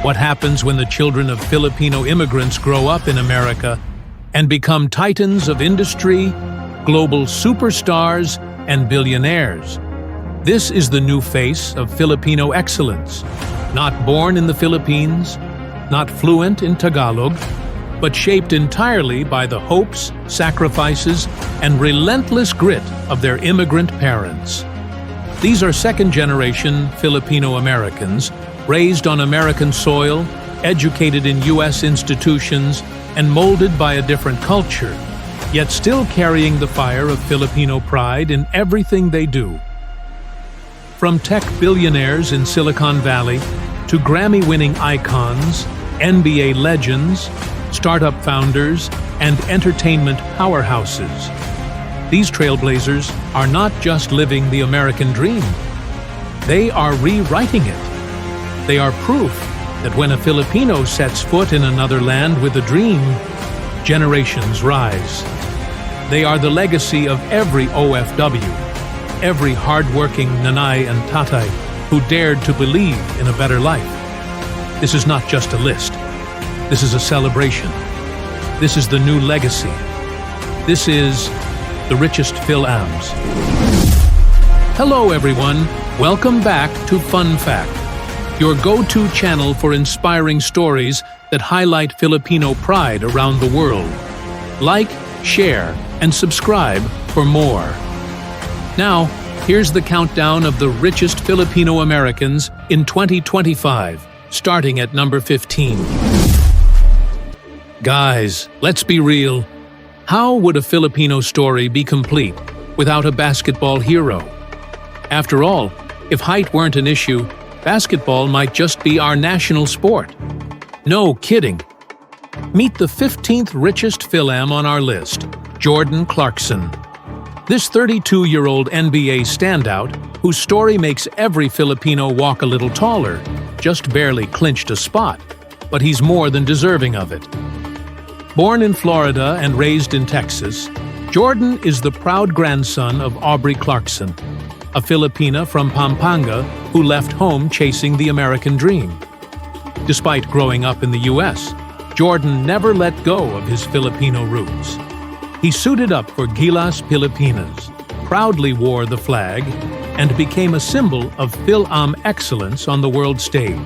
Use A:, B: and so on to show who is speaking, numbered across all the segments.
A: What happens when the children of Filipino immigrants grow up in America and become titans of industry, global superstars, and billionaires? This is the new face of Filipino excellence. Not born in the Philippines, not fluent in Tagalog, but shaped entirely by the hopes, sacrifices, and relentless grit of their immigrant parents. These are second-generation Filipino-Americans, raised on American soil, educated in U.S. institutions, and molded by a different culture, yet still carrying the fire of Filipino pride in everything they do. From tech billionaires in Silicon Valley to Grammy-winning icons, NBA legends, startup founders, and entertainment powerhouses, these trailblazers are not just living the American dream. They are rewriting it. They are proof that when a Filipino sets foot in another land with a dream, generations rise. They are the legacy of every OFW, every hardworking nanay and tatay who dared to believe in a better life. This is not just a list. This is a celebration. This is the new legacy. This is the Richest Fil-Ams. Hello everyone, welcome back to FunFact, your go-to channel for inspiring stories that highlight Filipino pride around the world. Like, share, and subscribe for more. Now, here's the countdown of the richest Filipino-Americans in 2025, starting at number 15. Guys, let's be real. How would a Filipino story be complete without a basketball hero? After all, if height weren't an issue, basketball might just be our national sport. No kidding. Meet the 15th richest Fil-Am on our list, Jordan Clarkson. This 32-year-old NBA standout, whose story makes every Filipino walk a little taller, just barely clinched a spot, but he's more than deserving of it. Born in Florida and raised in Texas, Jordan is the proud grandson of Aubrey Clarkson, a Filipina from Pampanga who left home chasing the American dream. Despite growing up in the U.S., Jordan never let go of his Filipino roots. He suited up for Gilas Pilipinas, proudly wore the flag, and became a symbol of Fil-Am excellence on the world stage.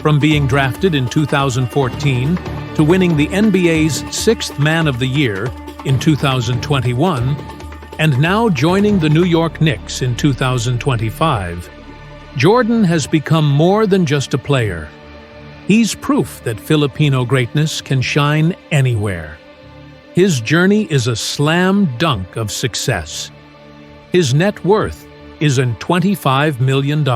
A: From being drafted in 2014 to winning the NBA's 6th Man of the Year in 2021, and now joining the New York Knicks in 2025, Jordan has become more than just a player. He's proof that Filipino greatness can shine anywhere. His journey is a slam dunk of success. His net worth is $25 million.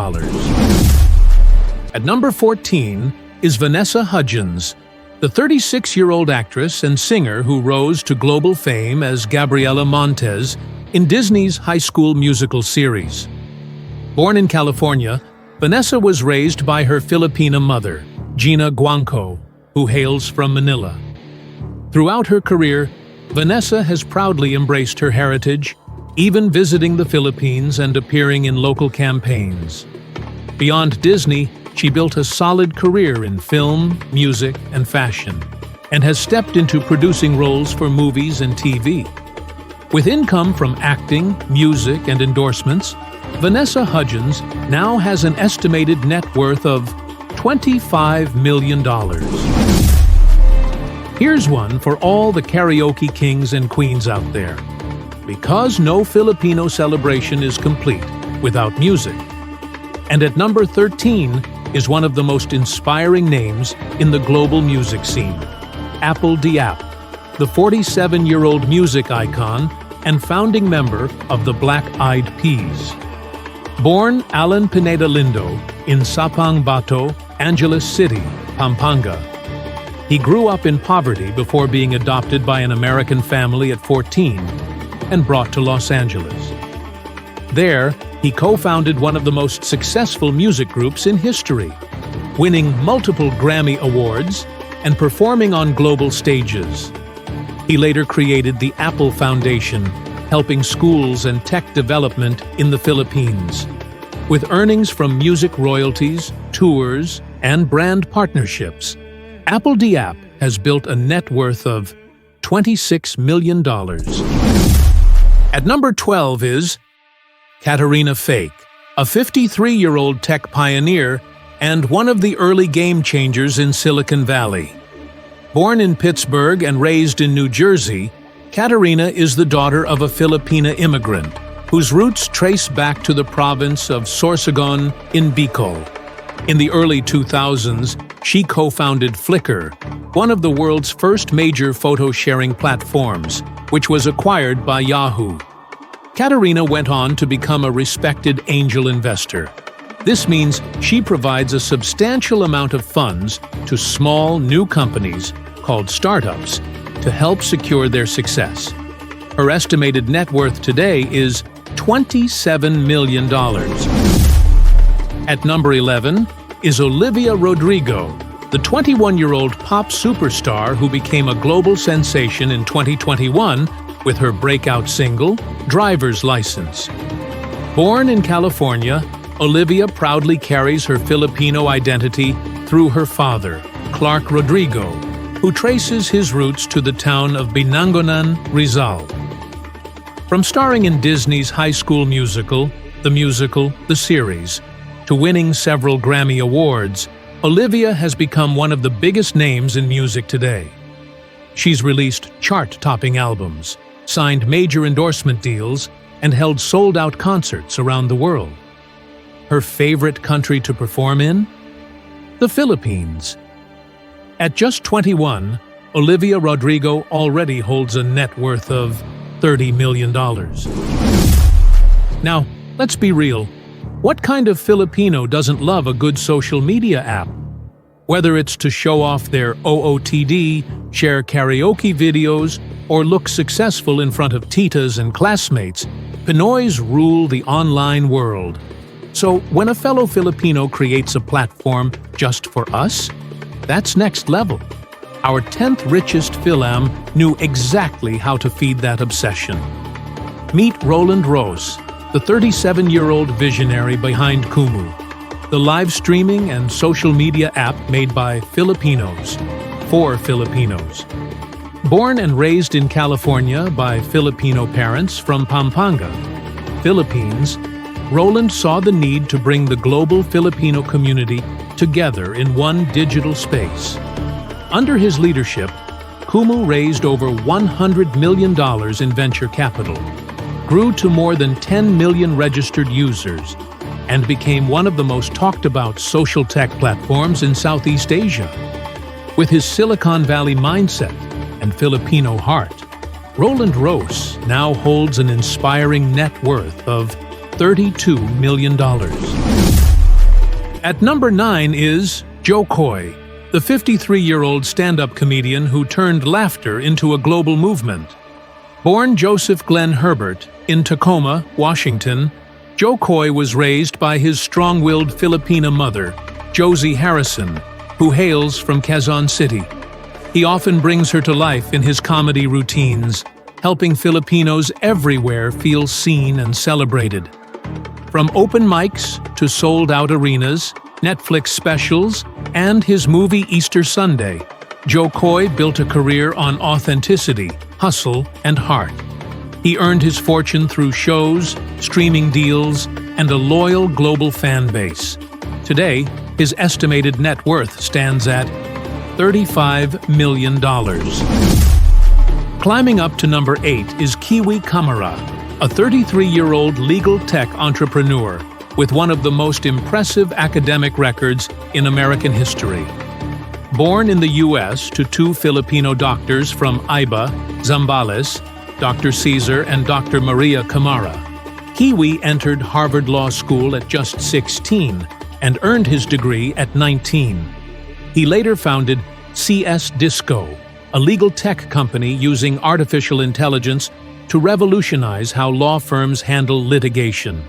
A: At number 14 is Vanessa Hudgens, the 36-year-old actress and singer who rose to global fame as Gabriela Montez in Disney's High School Musical series. Born in California, Vanessa was raised by her Filipina mother, Gina Guangco, who hails from Manila. Throughout her career, Vanessa has proudly embraced her heritage, even visiting the Philippines and appearing in local campaigns. Beyond Disney, she built a solid career in film, music, and fashion, and has stepped into producing roles for movies and TV. With income from acting, music, and endorsements, Vanessa Hudgens now has an estimated net worth of $25 million. Here's one for all the karaoke kings and queens out there. Because no Filipino celebration is complete without music. And at number 13 is one of the most inspiring names in the global music scene, Apple Diap, the 47-year-old music icon and founding member of the Black Eyed Peas. Born Alan Pineda Lindo in Sapang Bato, Angeles City, Pampanga. He grew up in poverty before being adopted by an American family at 14 and brought to Los Angeles. There, he co-founded one of the most successful music groups in history, winning multiple Grammy Awards and performing on global stages. He later created the Apple Foundation, helping schools and tech development in the Philippines. With earnings from music royalties, tours, and brand partnerships, Apple Diap has built a net worth of $26 million. At number 12 is Katarina Fake, a 53-year-old tech pioneer and one of the early game changers in Silicon Valley. Born in Pittsburgh and raised in New Jersey, Katarina is the daughter of a Filipino immigrant whose roots trace back to the province of Sorsogon in Bicol. In the early 2000s, she co-founded Flickr, one of the world's first major photo-sharing platforms, which was acquired by Yahoo. Katarina went on to become a respected angel investor. This means she provides a substantial amount of funds to small, new companies, called startups, to help secure their success. Her estimated net worth today is $27 million. At number 11 is Olivia Rodrigo, the 21-year-old pop superstar who became a global sensation in 2021 with her breakout single, Driver's License. Born in California, Olivia proudly carries her Filipino identity through her father, Clark Rodrigo, who traces his roots to the town of Binangonan, Rizal. From starring in Disney's High School Musical, The Series, to winning several Grammy Awards, Olivia has become one of the biggest names in music today. She's released chart-topping albums, signed major endorsement deals, and held sold-out concerts around the world. Her favorite country to perform in? The Philippines. At just 21, Olivia Rodrigo already holds a net worth of $30 million. Now, let's be real. What kind of Filipino doesn't love a good social media app? Whether it's to show off their OOTD, share karaoke videos, or look successful in front of titas and classmates, Pinoys rule the online world. So when a fellow Filipino creates a platform just for us, that's next level. Our 10th Richest Fil-Am knew exactly how to feed that obsession. Meet Roland Rose, the 37-year-old visionary behind Kumu, the live streaming and social media app made by Filipinos, for Filipinos. Born and raised in California by Filipino parents from Pampanga, Philippines, Roland saw the need to bring the global Filipino community together in one digital space. Under his leadership, Kumu raised over $100 million in venture capital, grew to more than 10 million registered users, and became one of the most talked-about social tech platforms in Southeast Asia. With his Silicon Valley mindset and Filipino heart, Roland Rose now holds an inspiring net worth of $32 million. At number 9 is Joe Coy, the 53-year-old stand-up comedian who turned laughter into a global movement. Born Joseph Glenn Herbert in Tacoma, Washington, Joe Coy was raised by his strong-willed Filipina mother, Josie Harrison, who hails from Quezon City. He often brings her to life in his comedy routines, helping Filipinos everywhere feel seen and celebrated. From open mics to sold-out arenas, Netflix specials, and his movie Easter Sunday, Joe Coy built a career on authenticity, hustle, and heart. He earned his fortune through shows, streaming deals, and a loyal global fan base. Today, his estimated net worth stands at $35 million. Climbing up to number 8 is Kiwi Camara, a 33-year-old legal tech entrepreneur with one of the most impressive academic records in American history. Born in the U.S. to two Filipino doctors from Iba, Zambales, Dr. Cesar and Dr. Maria Camara, Kiwi entered Harvard Law School at just 16 and earned his degree at 19. He later founded CS Disco, a legal tech company using artificial intelligence to revolutionize how law firms handle litigation.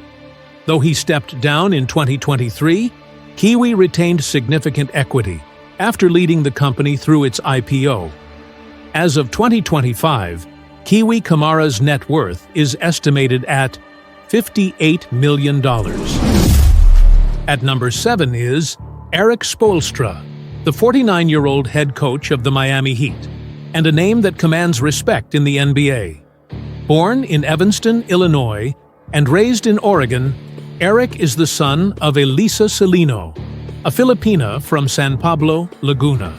A: Though he stepped down in 2023, Kiwi retained significant equity after leading the company through its IPO. As of 2025, Kiwi Camara's net worth is estimated at $58 million. At number 7 is Erik Spoelstra, the 49-year-old head coach of the Miami Heat, and a name that commands respect in the NBA. Born in Evanston, Illinois, and raised in Oregon, Erik is the son of Elisa Celino, a Filipina from San Pablo, Laguna.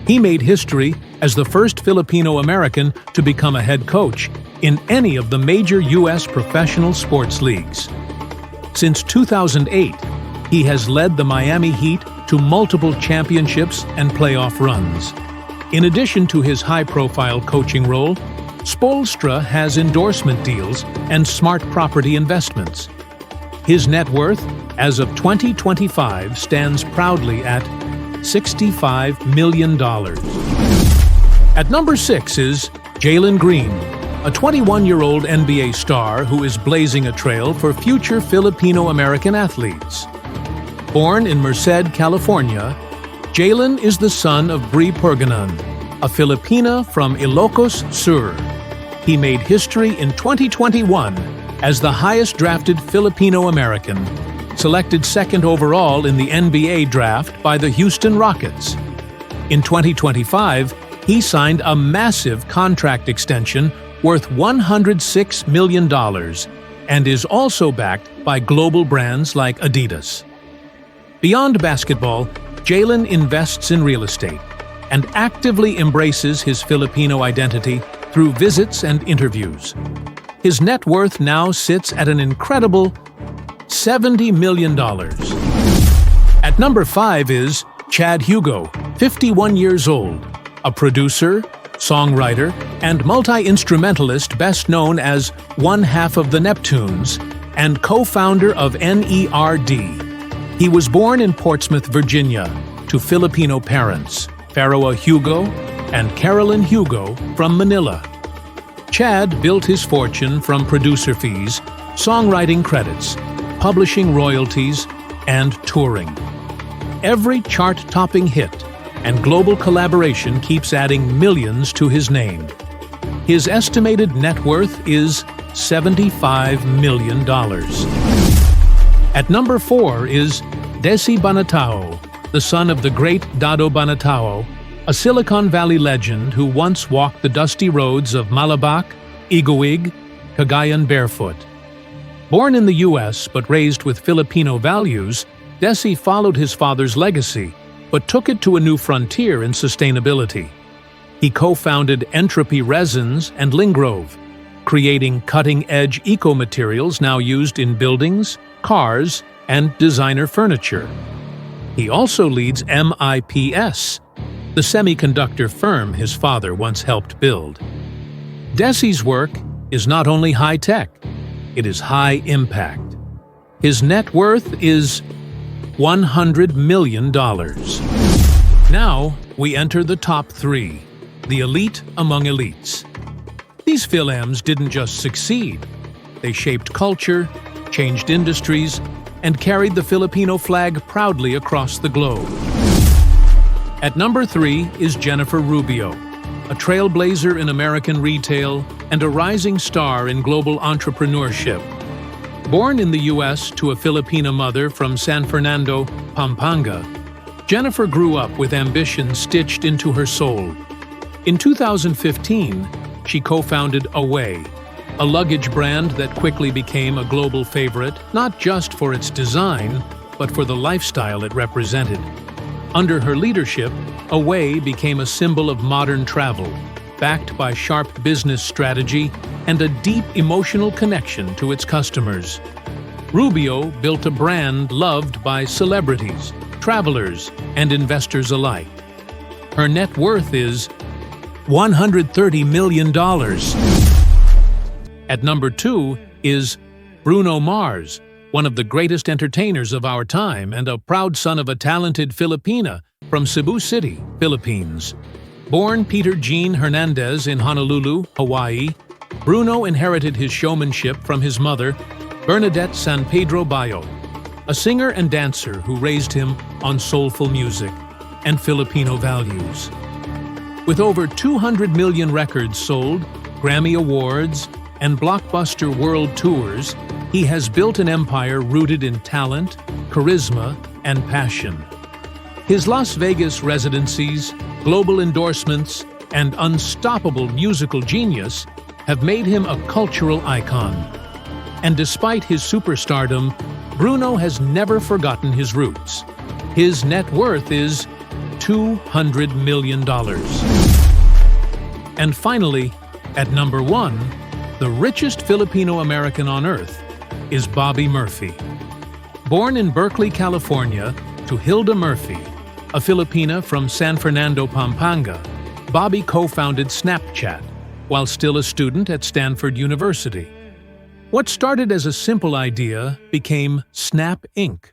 A: He made history as the first Filipino-American to become a head coach in any of the major U.S. professional sports leagues. Since 2008, he has led the Miami Heat to multiple championships and playoff runs. In addition to his high-profile coaching role, Spoelstra has endorsement deals and smart property investments. His net worth, as of 2025, stands proudly at $65 million. At number 6 is Jalen Green, a 21-year-old NBA star who is blazing a trail for future Filipino-American athletes. Born in Merced, California, Jalen is the son of Bri Purganan, a Filipina from Ilocos Sur. He made history in 2021 as the highest-drafted Filipino-American, selected second overall in the NBA draft by the Houston Rockets. In 2025, he signed a massive contract extension worth $106 million and is also backed by global brands like Adidas. Beyond basketball, Jalen invests in real estate and actively embraces his Filipino identity through visits and interviews. His net worth now sits at an incredible $70 million. At number 5 is Chad Hugo, 51 years old, a producer, songwriter, and multi-instrumentalist best known as one half of the Neptunes and co-founder of NERD. He was born in Portsmouth, Virginia, to Filipino parents, Pharaoh Hugo and Carolyn Hugo from Manila. Chad built his fortune from producer fees, songwriting credits, publishing royalties, and touring. Every chart-topping hit and global collaboration keeps adding millions to his name. His estimated net worth is $75 million. At number 4 is Desi Banatao, the son of the great Dado Banatao, a Silicon Valley legend who once walked the dusty roads of Malabac, Iguig, Cagayan barefoot. Born in the U.S. but raised with Filipino values, Desi followed his father's legacy, but took it to a new frontier in sustainability. He co-founded Entropy Resins and Lingrove, creating cutting-edge eco-materials now used in buildings, cars, and designer furniture. He also leads MIPS, the semiconductor firm his father once helped build. Desi's work is not only high-tech, it is high-impact. His net worth is $100 million. Now, we enter the top 3, the elite among elites. These Fil-Ams didn't just succeed. They shaped culture, changed industries, and carried the Filipino flag proudly across the globe. At number 3 is Jennifer Rubio, a trailblazer in American retail and a rising star in global entrepreneurship. Born in the U.S. to a Filipina mother from San Fernando, Pampanga, Jennifer grew up with ambition stitched into her soul. In 2015, she co-founded Away, a luggage brand that quickly became a global favorite, not just for its design, but for the lifestyle it represented. Under her leadership, Away became a symbol of modern travel, backed by sharp business strategy and a deep emotional connection to its customers. Rubio built a brand loved by celebrities, travelers, and investors alike. Her net worth is $130 million. At number 2 is Bruno Mars, one of the greatest entertainers of our time and a proud son of a talented Filipina from Cebu City, Philippines. Born Peter Jean Hernandez in Honolulu, Hawaii, Bruno inherited his showmanship from his mother, Bernadette San Pedro Bayo, a singer and dancer who raised him on soulful music and Filipino values. With over 200 million records sold, Grammy Awards, and blockbuster world tours, He has built an empire rooted in talent, charisma, and passion. His Las Vegas residencies, global endorsements, and unstoppable musical genius have made him a cultural icon. And despite his superstardom, Bruno has never forgotten his roots. His net worth is $200 million. And finally, at number 1, the richest Filipino-American on earth is Bobby Murphy. Born in Berkeley, California, to Hilda Murphy, a Filipina from San Fernando, Pampanga, Bobby co-founded Snapchat while still a student at Stanford University. What started as a simple idea became Snap Inc.,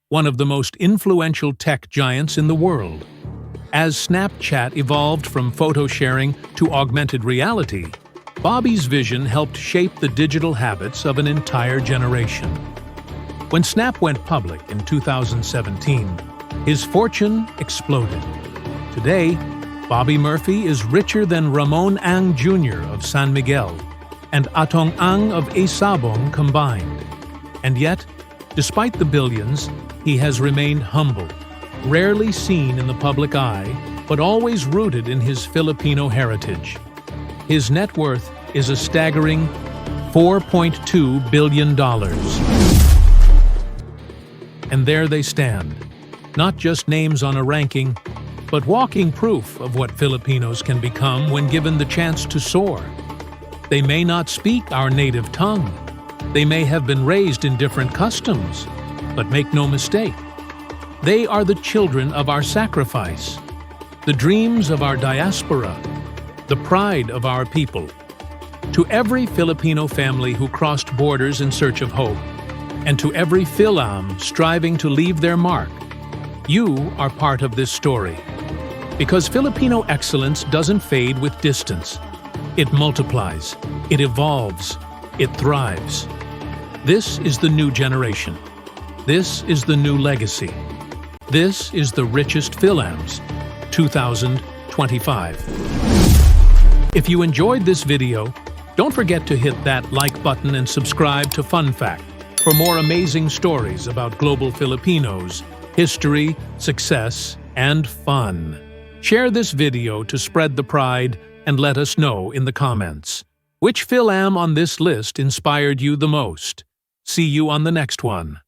A: one of the most influential tech giants in the world. As Snapchat evolved from photo sharing to augmented reality, Bobby's vision helped shape the digital habits of an entire generation. When Snap went public in 2017, his fortune exploded. Today, Bobby Murphy is richer than Ramon Ang Jr. of San Miguel and Atong Ang of Isabong combined. And yet, despite the billions, he has remained humble, rarely seen in the public eye, but always rooted in his Filipino heritage. His net worth is a staggering $4.2 billion. And there they stand, not just names on a ranking, but walking proof of what Filipinos can become when given the chance to soar. They may not speak our native tongue. They may have been raised in different customs, but make no mistake, they are the children of our sacrifice, the dreams of our diaspora, the pride of our people. To every Filipino family who crossed borders in search of hope, and to every Fil-Am striving to leave their mark, you are part of this story. Because Filipino excellence doesn't fade with distance. It multiplies, it evolves, it thrives. This is the new generation. This is the new legacy. This is the Richest Fil-Ams 2025. If you enjoyed this video, don't forget to hit that like button and subscribe to FunFact for more amazing stories about global Filipinos, history, success, and fun. Share this video to spread the pride and let us know in the comments. Which Fil-Am on this list inspired you the most? See you on the next one.